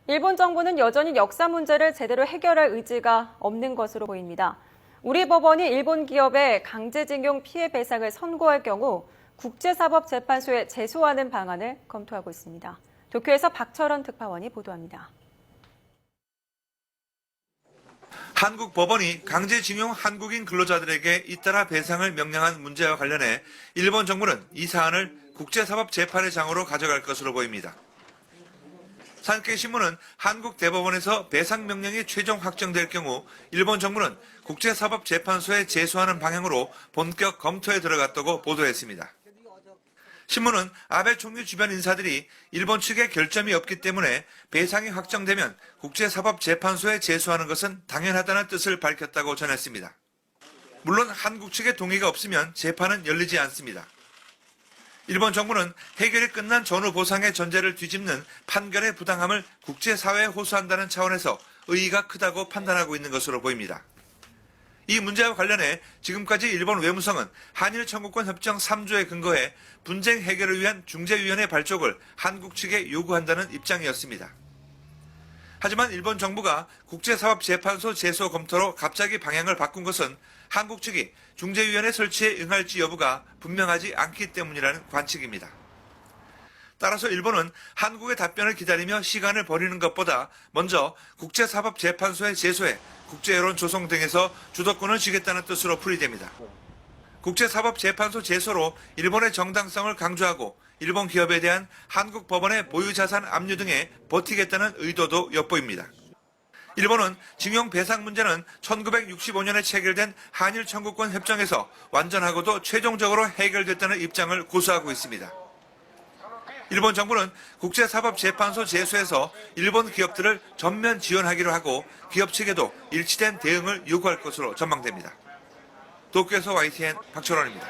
일본 정부는 여전히 역사 문제를 제대로 해결할 의지가 없는 것으로 보입니다. 우리 법원이 일본 기업에 강제징용 피해 배상을 선고할 경우 국제사법재판소에 제소하는 방안을 검토하고 있습니다. 도쿄에서 박철원 특파원이 보도합니다. 한국 법원이 강제징용 한국인 근로자들에게 잇따라 배상을 명령한 문제와 관련해 일본 정부는 이 사안을 국제사법재판의 장으로 가져갈 것으로 보입니다. 산케이신문은 한국 대법원에서 배상 명령이 최종 확정될 경우 일본 정부는 국제사법재판소에 제소하는 방향으로 본격 검토에 들어갔다고 보도했습니다. 신문은 아베 총리 주변 인사들이 일본 측에 결점이 없기 때문에 배상이 확정되면 국제사법재판소에 제소하는 것은 당연하다는 뜻을 밝혔다고 전했습니다. 물론 한국 측의 동의가 없으면 재판은 열리지 않습니다. 일본 정부는 해결이 끝난 전후 보상의 전제를 뒤집는 판결의 부당함을 국제사회에 호소한다는 차원에서 의의가 크다고 판단하고 있는 것으로 보입니다. 이 문제와 관련해 지금까지 일본 외무성은 한일 청구권 협정 3조에 근거해 분쟁 해결을 위한 중재위원회 발족을 한국 측에 요구한다는 입장이었습니다. 하지만 일본 정부가 국제사법재판소 제소 검토로 갑자기 방향을 바꾼 것은 한국 측이 중재위원회 설치에 응할지 여부가 분명하지 않기 때문이라는 관측입니다. 따라서 일본은 한국의 답변을 기다리며 시간을 버리는 것보다 먼저 국제사법재판소에 제소해 국제여론 조성 등에서 주도권을 쥐겠다는 뜻으로 풀이됩니다. 국제사법재판소 제소로 일본의 정당성을 강조하고 일본 기업에 대한 한국 법원의 보유자산 압류 등에 버티겠다는 의도도 엿보입니다. 일본은 징용 배상 문제는 1965년에 체결된 한일 청구권 협정에서 완전하고도 최종적으로 해결됐다는 입장을 고수하고 있습니다. 일본 정부는 국제사법재판소 제소에서 일본 기업들을 전면 지원하기로 하고 기업 측에도 일치된 대응을 요구할 것으로 전망됩니다. 도쿄에서 YTN 박철원입니다.